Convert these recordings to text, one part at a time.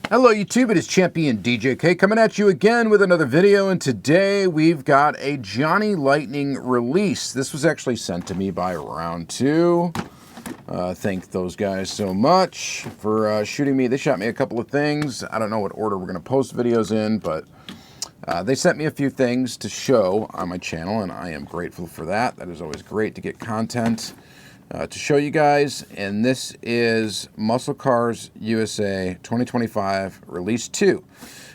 Hello YouTube, it is Champion DJK coming at you again with another video, and today we've got a Johnny Lightning release. This was actually sent to me by Round 2. Thank those guys so much for shooting me. They shot me a couple of things. I don't know what order we're going to post videos in, but they sent me a few things to show on my channel, and I am grateful for that. That is always great to get content to show you guys. And this is Muscle Cars USA 2025 Release 2.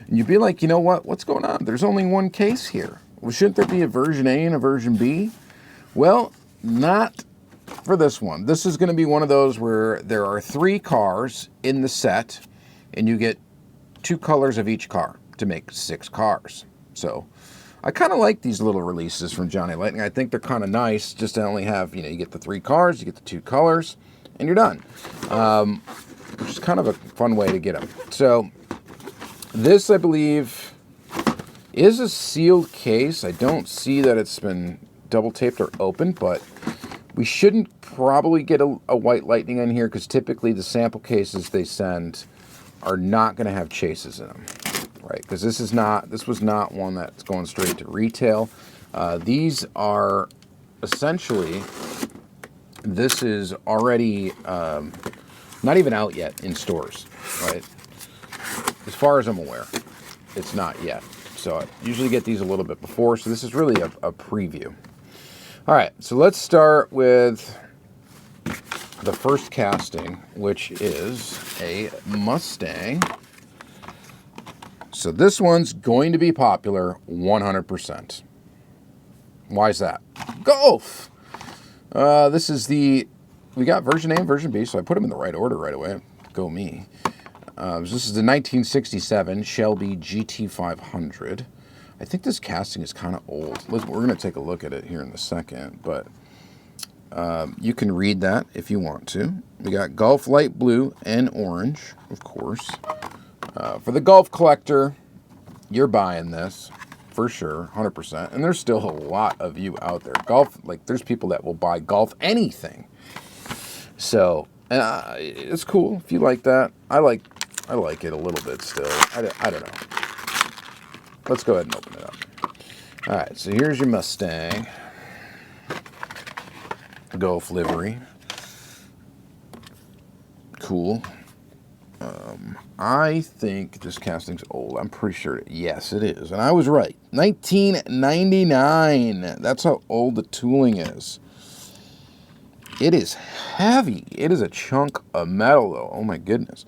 And you'd be like, you know what? What's going on? There's only one case here. Well, shouldn't there be a version A and a version B? Well, not for this one. This is going to be one of those where there are 3 cars in the set, and you get 2 colors of each car to make 6 cars. So I kind of like these little releases from Johnny Lightning. I think they're kind of nice just to only have, you get the 3 cars, you get the 2 colors, and you're done. Which is kind of a fun way to get them. So this, I believe, is a sealed case. I don't see that it's been double taped or opened, but we shouldn't probably get a white Lightning in here because typically the sample cases they send are not going to have chases in them. Right, because this was not one that's going straight to retail. These are essentially, this is already not even out yet in stores, right? As far as I'm aware, it's not yet. So I usually get these a little bit before, so this is really a preview. All right, so let's start with the first casting, which is a Mustang. So this one's going to be popular 100%. Why is that? Golf! This is we got version A and version B, so I put them in the right order right away. Go me. So this is the 1967 Shelby GT500. I think this casting is kind of old. We're going to take a look at it here in a second, but you can read that if you want to. We got Golf light blue and orange, of course. For the golf collector, you're buying this for sure, 100%. And there's still a lot of you out there. Golf, like there's people that will buy golf anything. So it's cool if you like that. I like it a little bit still. I don't know. Let's go ahead and open it up. All right, so here's your Mustang Golf livery. Cool. I think this casting's old. I'm pretty sure. Yes, it is. And I was right. 1999. That's how old the tooling is. It is heavy. It is a chunk of metal, though. Oh, my goodness.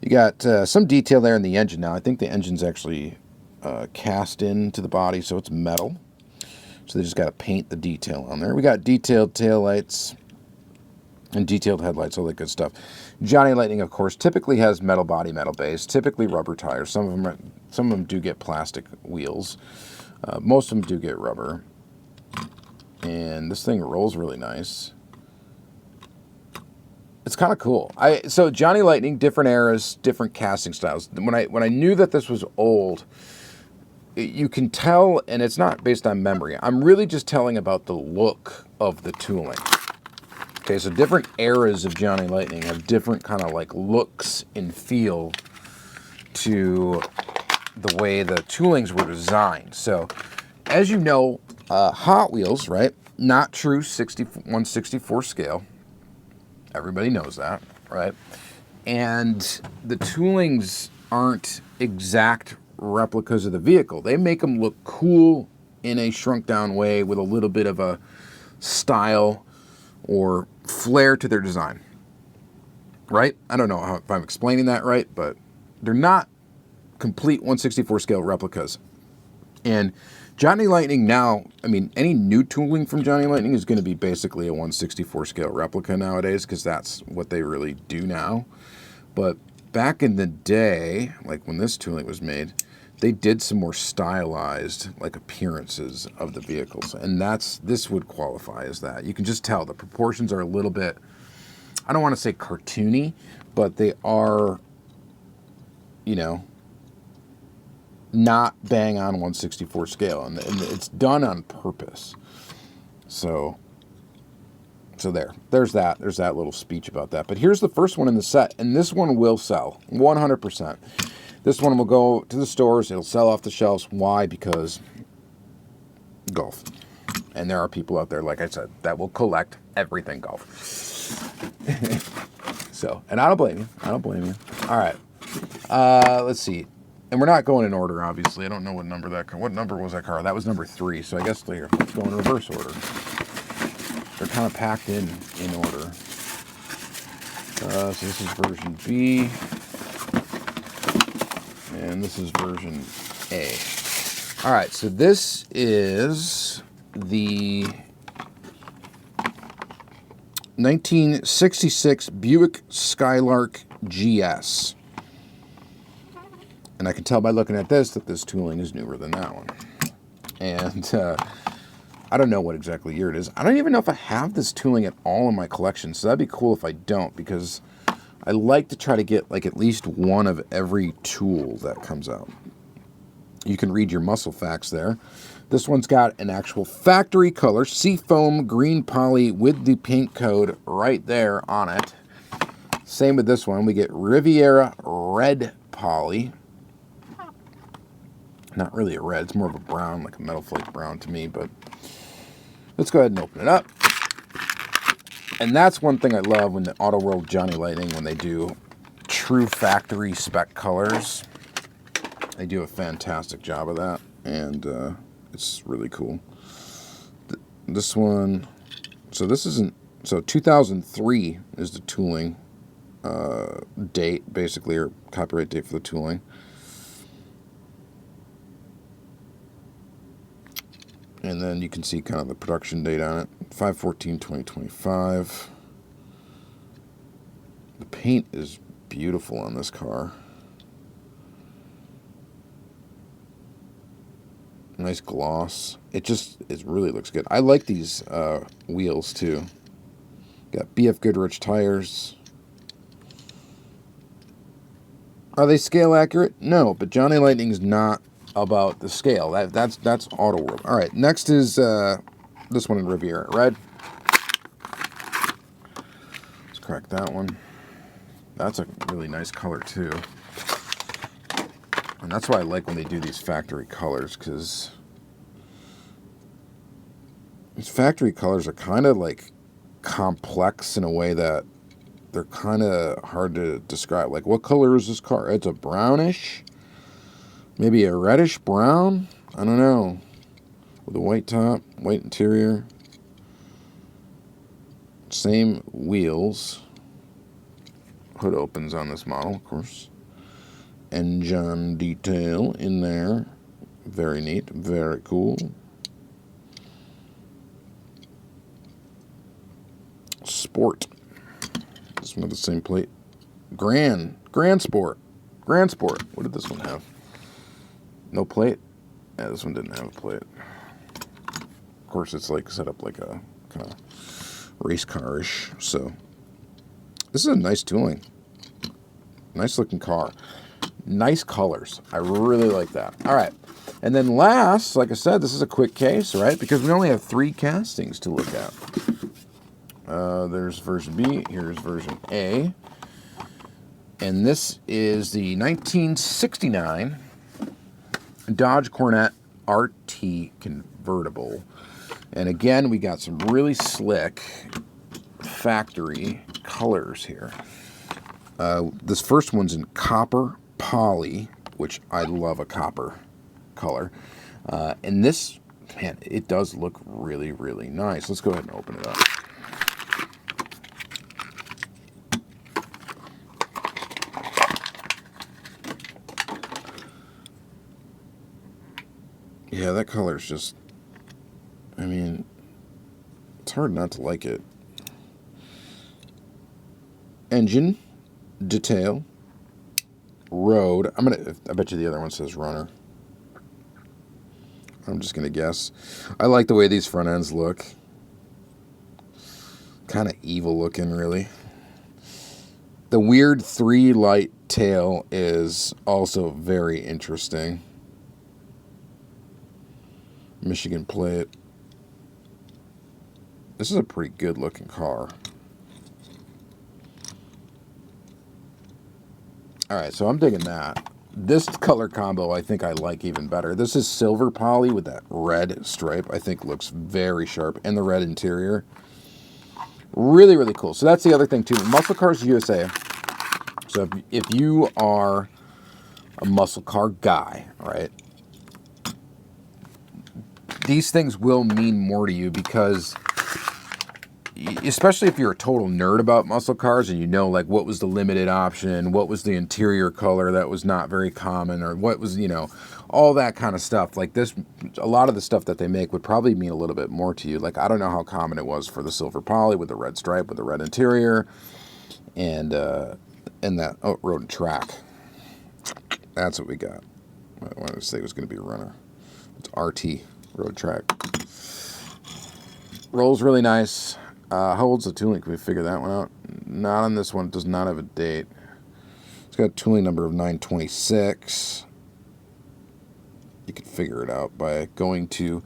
You got some detail there in the engine now. I think the engine's actually cast into the body, so it's metal. So they just got to paint the detail on there. We got detailed taillights and detailed headlights, all that good stuff. Johnny Lightning, of course, typically has metal body, metal base, typically rubber tires. Some of them do get plastic wheels. Most of them do get rubber. And this thing rolls really nice. It's kind of cool. So Johnny Lightning, different eras, different casting styles. When I knew that this was old, you can tell, and it's not based on memory. I'm really just telling about the look of the tooling. Okay, so different eras of Johnny Lightning have different kind of like looks and feel to the way the toolings were designed. So, as you know, Hot Wheels, right? Not true 1/64 scale. Everybody knows that, right? And the toolings aren't exact replicas of the vehicle. They make them look cool in a shrunk down way with a little bit of a style or flair to their design, right? I don't know if I'm explaining that right, but they're not complete 1/64 scale replicas. And Johnny Lightning now, I mean, any new tooling from Johnny Lightning is going to be basically a 1/64 scale replica nowadays because that's what they really do now. But back in the day, like when this tooling was made, they did some more stylized like appearances of the vehicles, and this would qualify as that. You can just tell the proportions are a little bit, I don't want to say cartoony, but they are, not bang on 1/64 scale, and it's done on purpose. So So there's that little speech about that. But here's the first one in the set, and this one will sell 100%. This one will go to the stores. It'll sell off the shelves. Why? Because golf. And there are people out there, like I said, that will collect everything golf. So, and I don't blame you. I don't blame you. All right. Let's see. And we're not going in order, obviously. I don't know what number was that car? That was number 3. So I guess let's go in reverse order. They're kind of packed in order. So this is version B. And this is version A. All right, so this is the 1966 Buick Skylark GS. And I can tell by looking at this that this tooling is newer than that one. And I don't know what exactly year it is. I don't even know if I have this tooling at all in my collection, so that'd be cool if I don't, because I like to try to get like at least one of every tool that comes out. You can read your muscle facts there. This one's got an actual factory color, seafoam green poly with the paint code right there on it. Same with this one. We get Riviera red poly. Not really a red, it's more of a brown, like a metal flake brown to me, but let's go ahead and open it up. And that's one thing I love when the Auto World Johnny Lightning, when they do true factory spec colors. They do a fantastic job of that, and it's really cool. This one, so this isn't, so 2003 is the tooling date, basically, or copyright date for the tooling. And then you can see kind of the production date on it, 5/14/2025. The paint is beautiful on this car. Nice gloss. It really looks good. I like these wheels too. Got BF Goodrich tires. Are they scale accurate? No, but Johnny Lightning's not about the scale. That's Auto World. All right, next is this one in Riviera red. Let's crack that one. That's a really nice color too. And that's why I like when they do these factory colors, because these factory colors are kind of like complex in a way that they're kind of hard to describe. Like, what color is this car? It's a brownish, maybe a reddish brown. I don't know. With a white top, white interior. Same wheels. Hood opens on this model, of course. Engine detail in there. Very neat. Very cool. Sport. This one with the same plate. Grand Sport. Grand Sport. What did this one have? No plate? Yeah, this one didn't have a plate. Of course, it's like set up like a kind of race car-ish. So this is a nice tooling. Nice looking car. Nice colors. I really like that. All right. And then last, like I said, this is a quick case, right? Because we only have 3 castings to look at. There's version B. Here's version A. And this is the 1969 Dodge Coronet RT Convertible. And again, we got some really slick factory colors here. This first one's in copper poly, which I love a copper color. And this, man, it does look really, really nice. Let's go ahead and open it up. Yeah, that color's just, I mean, it's hard not to like it. Engine, detail, road. I bet you the other one says runner. I'm just gonna guess. I like the way these front ends look. Kind of evil looking, really. The weird 3-light tail is also very interesting. Michigan plate. This is a pretty good looking car. All right, so I'm digging that. This color combo I think I like even better. This is silver poly with that red stripe. I think looks very sharp, and the red interior. Really, really cool. So that's the other thing too. Muscle Cars USA. So if you are a muscle car guy, right, these things will mean more to you, because especially if you're a total nerd about muscle cars and you know, like, what was the limited option, what was the interior color that was not very common, or what was, you know, all that kind of stuff. Like this, a lot of the stuff that they make would probably mean a little bit more to you. Like, I don't know how common it was for the silver poly with the red stripe, with the red interior, and that, oh, road and track. That's what we got. I wanted to say it was going to be a runner. It's RT, road track. Rolls really nice. How old's the tooling? Can we figure that one out? Not on this one. It does not have a date. It's got a tooling number of 926. You can figure it out by going to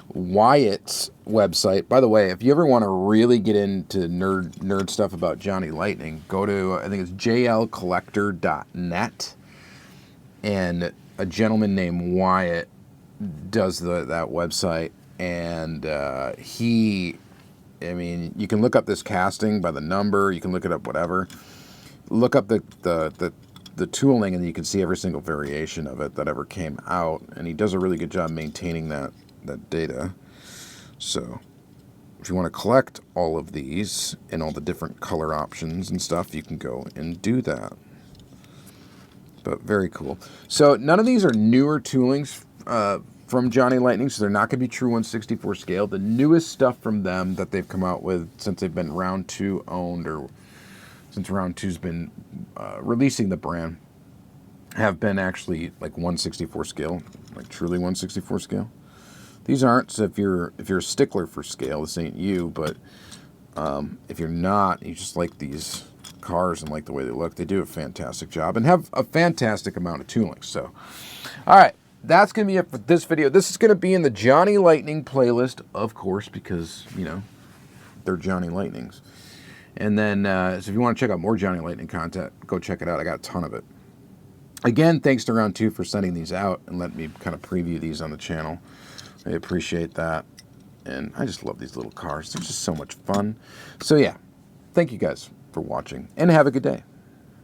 Wyatt's website. By the way, if you ever want to really get into nerd stuff about Johnny Lightning, go to, I think it's jlcollector.net. And a gentleman named Wyatt does that website. And I mean, you can look up this casting by the number. You can look it up, whatever. Look up the tooling, and you can see every single variation of it that ever came out. And he does a really good job maintaining that data. So if you want to collect all of these and all the different color options and stuff, you can go and do that. But very cool. So none of these are newer toolings from Johnny Lightning, so they're not going to be true 1/64 scale. The newest stuff from them that they've come out with since they've been round 2 owned, or since round 2's been releasing the brand, have been actually like 1/64 scale, like truly 1/64 scale. These aren't, so if you're a stickler for scale, this ain't you, but if you're not, you just like these cars and like the way they look, they do a fantastic job and have a fantastic amount of tooling. So, all right. That's going to be it for this video. This is going to be in the Johnny Lightning playlist, of course, because, you know, they're Johnny Lightnings. And then, so if you want to check out more Johnny Lightning content, go check it out. I got a ton of it. Again, thanks to Round 2 for sending these out and letting me kind of preview these on the channel. I appreciate that. And I just love these little cars. They're just so much fun. So, yeah, thank you guys for watching, and have a good day.